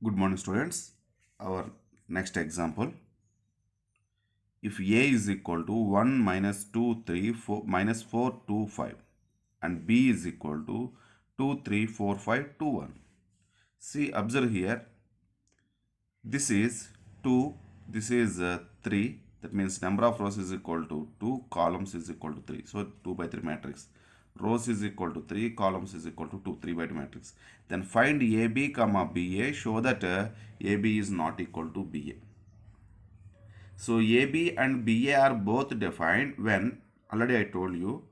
Good morning, students. Our next example. If A is equal to 1 minus 2, 3, 4, minus 4, 2, 5 and B is equal to 2, 3, 4, 5, 2, 1. See, observe here. This is 2, this is 3. That means number of rows is equal to 2, columns is equal to 3. So 2 by 3 matrix. Rows is equal to 3, columns is equal to 2, 3 by 2 matrix. Then find AB comma BA, show that AB is not equal to BA. So AB and BA are both defined when, already I told you,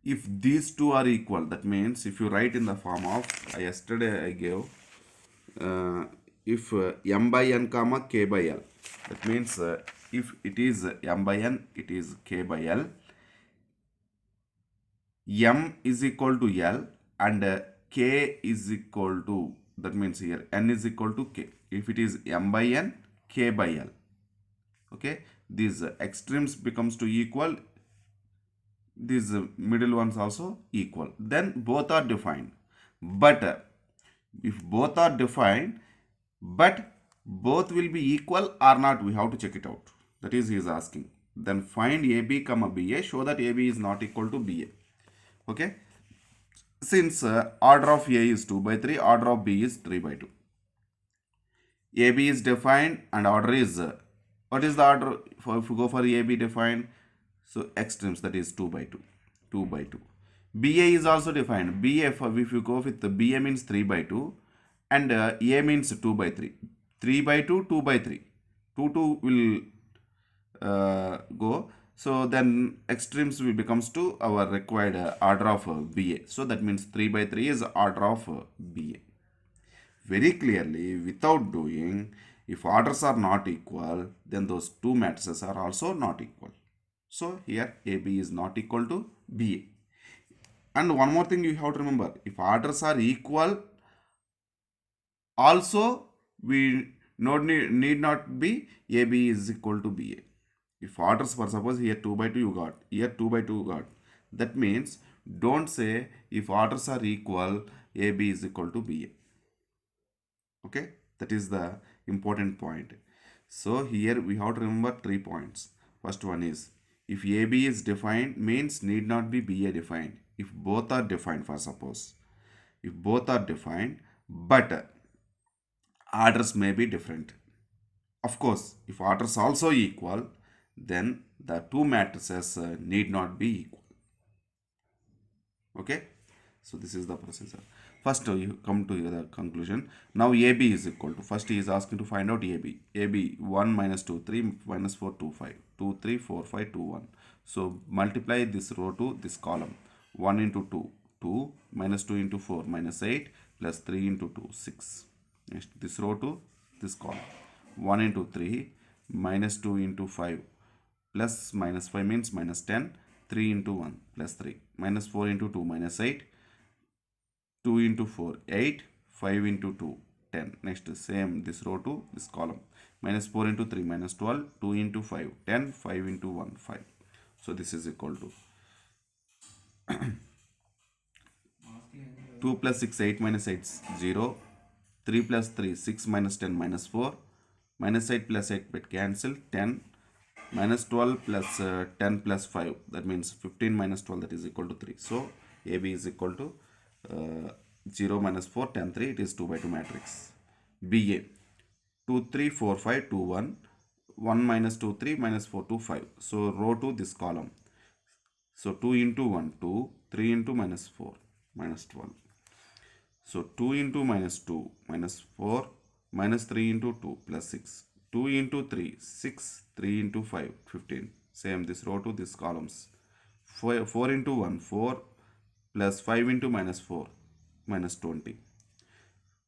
if these two are equal, that means if you write in the form of, yesterday I gave, if m by n comma k by l, that means if it is m by n, it is k by l, m is equal to l and k is equal to, that means here n is equal to k. If it is m by n, k by l, okay, these extremes becomes to equal, these middle ones also equal, then both are defined. But if both are defined but both will be equal or not, we have to check it out. That is, he is asking. Then find AB comma BA, show that AB is not equal to BA. Okay, since order of A is 2 by 3, order of B is 3 by 2. AB is defined and order is, what is the order for, if you go for AB defined? So extremes, that is 2 by 2. 2 by 2. BA is also defined. BA, if you go with the BA means 3 by 2 and A means 2 by 3. 3 by 2, 2 by 3. 2, 2 will go. So then extremes will becomes to our required order of BA. So that means 3 by 3 is order of BA. Very clearly, without doing, if orders are not equal, then those two matrices are also not equal. So here AB is not equal to BA. And one more thing you have to remember, if orders are equal, also we need not be AB is equal to BA. If orders, for suppose here 2 by 2 you got, here 2 by 2 you got, that means don't say if orders are equal, AB is equal to BA. Okay, that is the important point. So here we have to remember 3 points. First one is, if AB is defined, means need not be BA defined. If both are defined, for suppose, if both are defined but orders may be different. Of course, if orders also equal, then the two matrices need not be equal. Okay, so this is the procedure. First you come to the conclusion. Now AB is equal to, first he is asking to find out AB. AB 1 minus 2 3 minus 4 2 5 2 3 4 5 2 1. So multiply this row to this column. 1 into 2 2 minus 2 into 4 minus 8 plus 3 into 2 6. Next this row to this column. 1 into 3 minus 2 into 5 plus minus 5 means minus 10. 3 into 1 plus 3 minus 4 into 2 minus 8. 2 into 4 8. 5 into 2 10. Next same this row to this column. Minus 4 into 3 minus 12. 2 into 5 10. 5 into 1 5. So this is equal to 2 plus 6 8 minus 8 0. 3 plus 3 6 minus 10 minus 4. Minus 8 plus 8 but cancel 10. Minus 12 plus 10 plus 5, that means 15 minus 12, that is equal to 3. So AB is equal to 0 minus 4 10 3, it is 2 by 2 matrix. BA 2 3 4 5 2 1. 1 minus 2 3 minus 4 2 5. So row to this column. So 2 into 1 2. 3 into minus 4 minus 12. So 2 into minus 2 minus 4 minus 3 into 2 plus 6. 2 into 3 6. 3 into 5 15. Same this row to this columns. 4 into 1 4 plus 5 into minus 4 minus 20.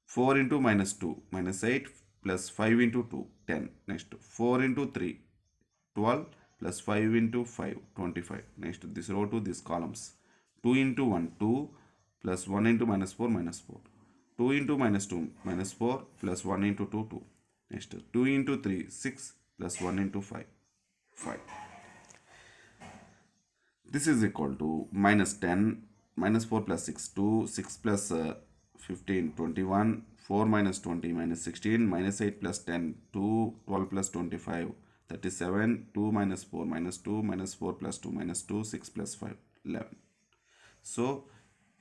4 into minus 2 minus 8 plus 5 into 2 10. Next 4 into 3 12 plus 5 into 5 25. Next this row to this columns. 2 into 1 2 plus 1 into minus 4 minus 4. 2 into minus 2 minus 4 plus 1 into 2 2. Next 2 into 3 6 plus 1 into 5 5. This is equal to minus 10 minus 4 plus 6 2 6 plus 15 21 4 minus 20 minus 16 minus 8 plus 10, 2, 12 plus 25, 37, 2 minus 4 minus 2 minus 4 plus 2 minus 2, 6 plus 5, 11. So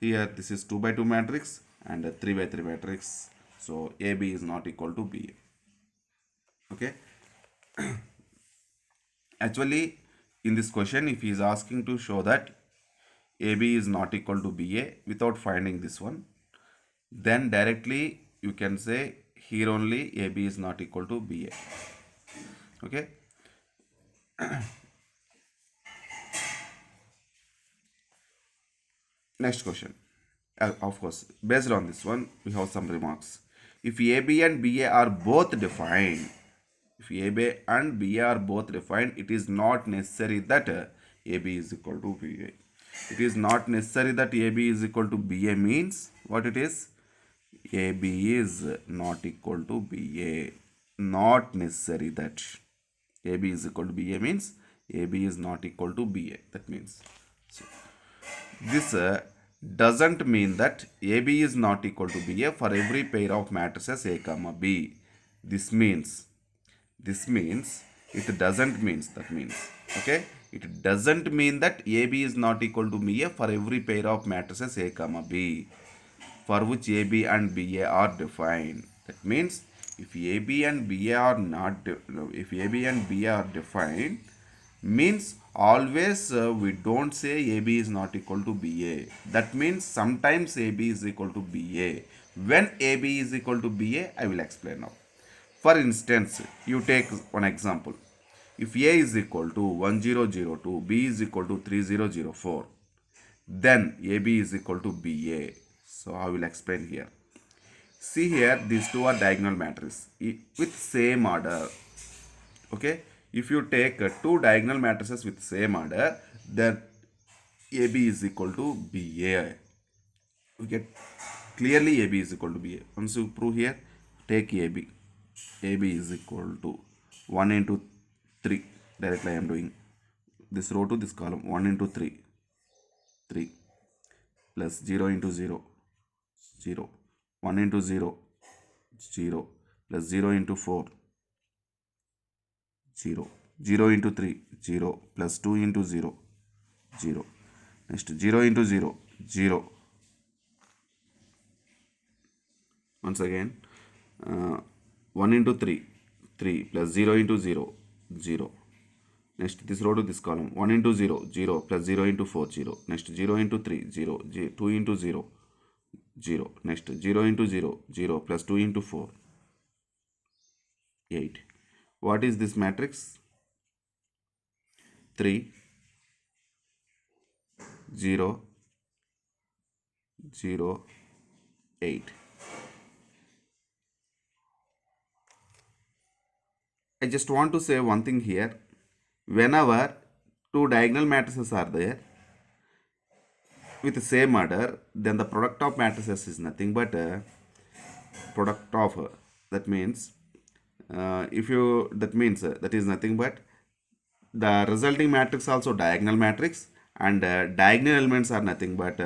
here this is 2 by 2 matrix and a 3 by 3 matrix. So AB is not equal to BA. Okay. Actually, in this question, if he is asking to show that AB is not equal to BA without finding this one, then directly you can say here only AB is not equal to BA. Okay. Next question. Of course, based on this one, we have some remarks. If AB and BA are both defined, it is not necessary that AB is equal to BA. It is not necessary that AB is equal to BA means what it is? AB is not equal to BA. Not necessary that AB is equal to BA means AB is not equal to BA. That means so this doesn't mean that AB is not equal to BA for every pair of matrices A comma B. This means it doesn't means that means okay, it doesn't mean that AB is not equal to BA for every pair of matrices A comma B for which AB and BA are defined. That means if AB and BA are not if AB and BA are defined means always we don't say AB is not equal to BA. That means sometimes AB is equal to BA. When AB is equal to BA, I will explain now. For instance, you take one example. If A is equal to 1002, B is equal to 3004, then AB is equal to BA. So I will explain here. See here, these two are diagonal matrices with same order. Okay, if you take two diagonal matrices with same order, then AB is equal to BA. We get clearly AB is equal to BA. Once you prove here, take AB. AB is equal to 1 into 3. Directly I am doing this row to this column. 1 into 3. 3 plus 0 into 0. 0. 1 into 0. 0 plus 0 into 4. 0. 0 into 3. 0 plus 2 into 0. 0. Next 0 into 0. 0. Once again 1 into 3. 3 plus 0 into 0. 0. Next this row to this column. 1 into 0. 0 plus 0 into 4. 0. Next 0 into 3. 0. 2 into 0. 0. Next 0 into 0. 0 plus 2 into 4. 8. What is this matrix? 3, 0, 0, 8. I just want to say one thing here. Whenever two diagonal matrices are there with the same order, then the product of matrices is nothing but product of that means that is nothing but the resulting matrix also diagonal matrix, and diagonal elements are nothing but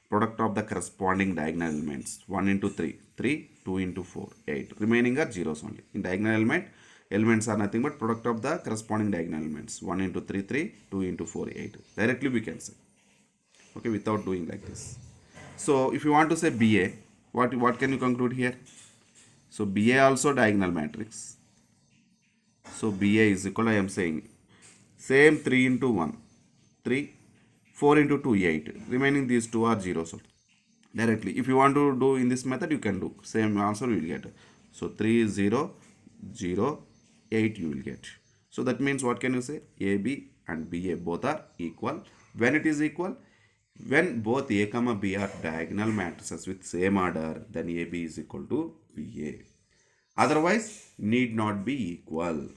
product of the corresponding diagonal elements. 1 into 3, 3, 2 into 4, 8. Remaining are zeros only. In diagonal elements are nothing but product of the corresponding diagonal elements. 1 into 3, 3, 2 into 4, 8. Directly we can say. Okay, without doing like this. So if you want to say BA, what can you conclude here? So BA also diagonal matrix. So BA is equal, I am saying, same 3 into 1, 3, 4 into 2, 8. Remaining these two are zeros. Directly. If you want to do in this method, you can do. Same answer you will get. So 3, 0, 0, 8 you will get. So that means what can you say? AB and BA both are equal. When it is equal? When both A comma B are diagonal matrices with same order, then AB is equal to BA. Otherwise, need not be equal.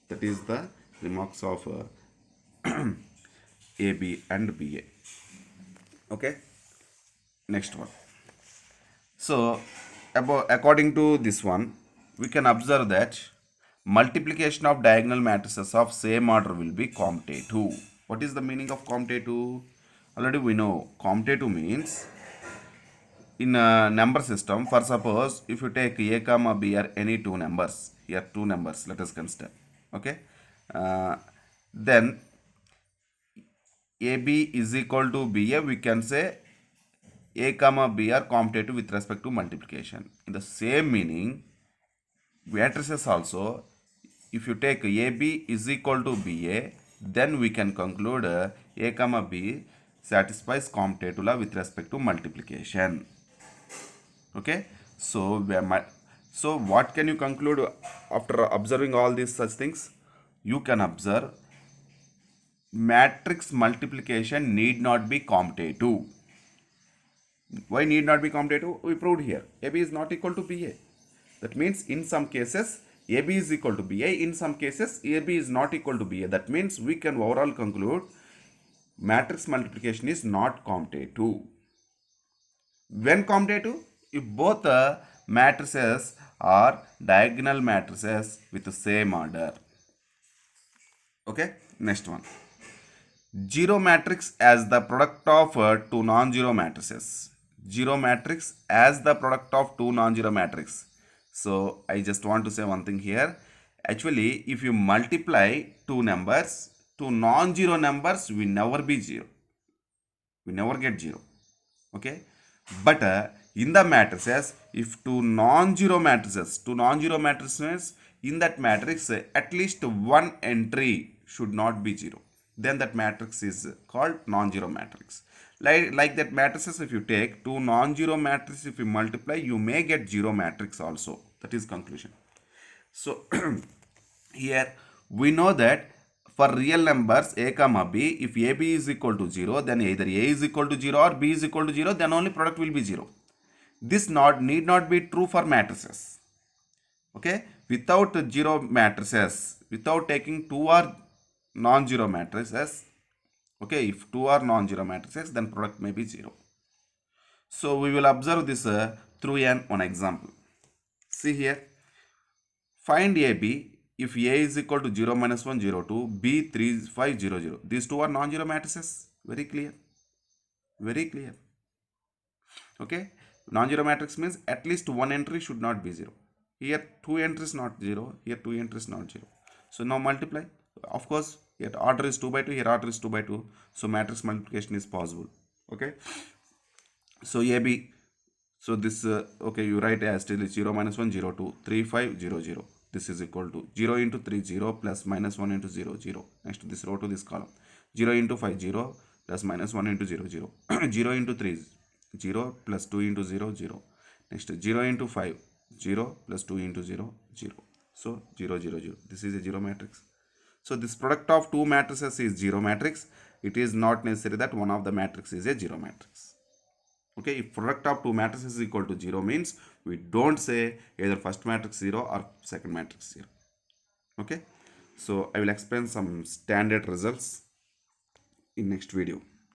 That is the remarks of AB and BA. Okay. Next one. So, according to this one, we can observe that multiplication of diagonal matrices of same order will be commutative. What is the meaning of commutative? Already we know commutative means in a number system, for suppose if you take a comma b are any two numbers, here two numbers, let us consider. Okay, then ab is equal to ba, we can say a comma b are commutative with respect to multiplication. In the same meaning, matrices also, if you take ab is equal to ba, then we can conclude a comma b satisfies commutative law with respect to multiplication. Okay, so so what can you conclude after observing all these such things? You can observe matrix multiplication need not be commutative. Why need not be commutative? We proved here. AB is not equal to BA. That means in some cases AB is equal to BA. In some cases AB is not equal to BA. That means we can overall conclude matrix multiplication is not commutative. When commutative? If both matrices are diagonal matrices with the same order. Okay, next one. Zero matrix as the product of two non-zero matrices. Zero matrix as the product of two non-zero matrix. So I just want to say one thing here. Actually, if you multiply two numbers, two non-zero numbers will never be zero. We never get zero. Okay, but in the matrices, if two non-zero matrices in that matrix at least one entry should not be zero, then that matrix is called non-zero matrix. Like that matrices, if you take two non-zero matrices, if you multiply, you may get zero matrix also. That is conclusion. So here we know that for real numbers a comma b, if ab is equal to 0, then either a is equal to 0 or b is equal to 0, then only product will be 0. This need not be true for matrices. Okay, without zero matrices, without taking two or non-zero matrices, okay, if two are non-zero matrices, then product may be 0. So we will observe this through one example. See here, find AB if A is equal to 0 minus 1 0 2, B 3 5 0 0. These two are non-zero matrices. Very clear. Very clear. Okay. Non-zero matrix means at least one entry should not be 0. Here two entries not 0. Here two entries not 0. So now multiply. Of course, here order is 2 by 2. Here order is 2 by 2. So matrix multiplication is possible. Okay. So AB. So this, okay, you write as still 0 minus 1 0 2 3 5 0 0. This is equal to 0 into 3 0 plus minus 1 into 0 0. Next this row to this column. 0 into 5 0 plus minus 1 into 0 0. 0 into 3 0 plus 2 into 0 0. Next 0 into 5 0 plus 2 into 0 0. So 0 0 0. This is a 0 matrix. So this product of two matrices is 0 matrix. It is not necessary that one of the matrix is a 0 matrix. Okay, if product of two matrices is equal to 0 means we don't say either first matrix 0 or second matrix 0. Okay, so I will explain some standard results in next video.